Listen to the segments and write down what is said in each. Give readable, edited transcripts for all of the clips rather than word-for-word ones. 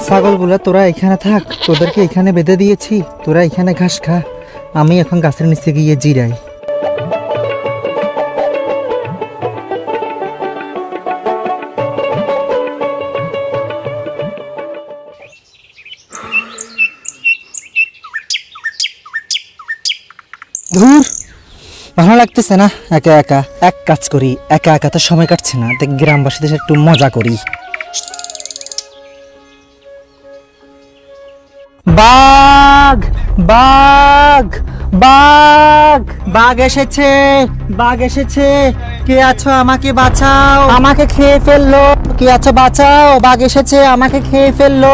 ছাগলগুলা তোরা এখানে থাক, তোদেরকে এখানে বেঁধে দিয়েছি, তোরা এখানে ঘাস খা, আমি এখন গাছের নিচে গিয়ে জিরাই। ধুর, ভালো লাগতেছে না একা একা। এক কাজ করি, একা একা তো সময় কাটছে না, দেখ গ্রামবাসীদের সাথে একটু মজা করি। বাঘ বাঘ বাঘ বাঘ এসেছে, বাঘ এসেছে, কে আছো আমাকে বাঁচাও, আমাকে খেয়ে ফেললো, কে আছো বাঁচাও, বাঘ এসেছে আমাকে খেয়ে ফেললো।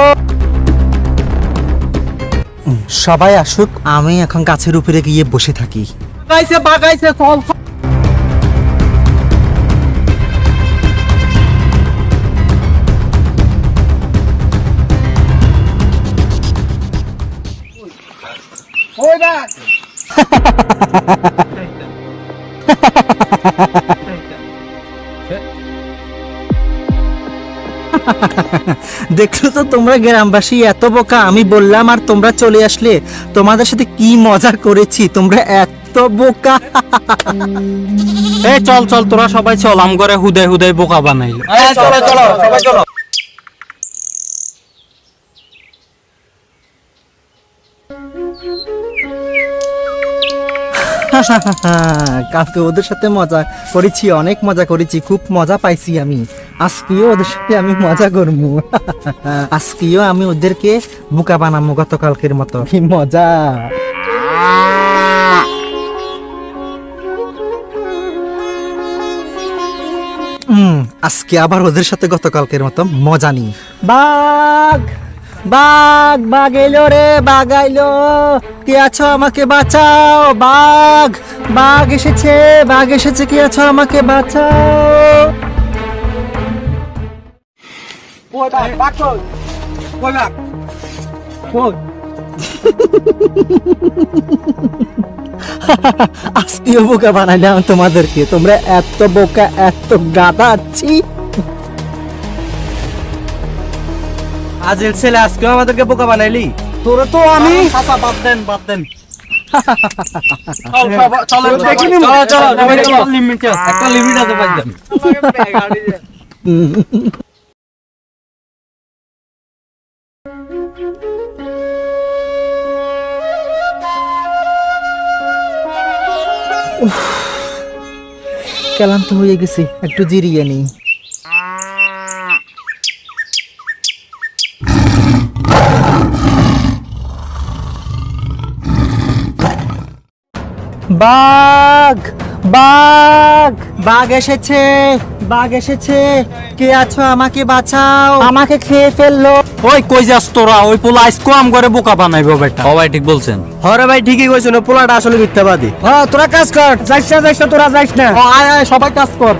সবাই আসুক, আমি এখন গাছের উপরে গিয়ে বসে থাকি। বাগাইছে বাগাইছে, ফল দেখছো তো তোমরা গ্রামবাসী এত বোকা, আমি বললাম আর তোমরা চলে আসলে। তোমাদের সাথে কি মজা করেছি, তোমরা এত বোকা। এই চল চল তোরা সবাই চল, আম করে হুদাই হুদাই বোকা বানাইলো। চলো চলো সবাই চলো। কালকে ওদের সাথে মজা করেছি, অনেক মজা করেছি, খুব মজা পাইছি আমি। আজকেও ওদের সাথে আমি মজা করবো। আজকেও আমি ওদেরকে বোকা বানাবো গতকালকের মতো। কি মজা! আজকে আবার ওদের সাথে গতকালকের মতো মজা নি। বাঘ বাঘ বাঘ এলো রে, বাঘ আইলো, কে আছো আমাকে বাঁচাও, বাঘ বাঘ এসেছে, বাঘ এসেছে, কে আছো আমাকে বাঁচাও। কই বাঘ, বাঘ কই? কই বাঘ? কই? আজকেও বোকা বানাইলাম তোমাদেরকে, তোমরা এত বোকা, এত গাধা। ছি! আজের ছেলে আজকে আমাদেরকে বোকা বানাইলি। তোরা তো আমি চাচা বাদ দেন বাদ দেন। একটা লিমিট আছে পাইছেন। ক্লান্ত হয়ে গেছি, একটু জিরিয়ে নিই। বাঘ বাঘ বাঘ এসেছে, বাঘ এসেছে, কে আছো আমাকে বাঁচাও, আমাকে খেয়ে ফেললো। ওই কই যাস তোরা? ওই পোলা আইসকো আম করে বোকা বানাইবো বেটা। সবাই ঠিক বলছেন। হরে ভাই ঠিকই কইছেন, পোলাটা আসলে মিথ্যাবাদী। তোরা কাজ কর, যাইস না তোরা যাইস না। আয় আয় সবাই কাজ কর।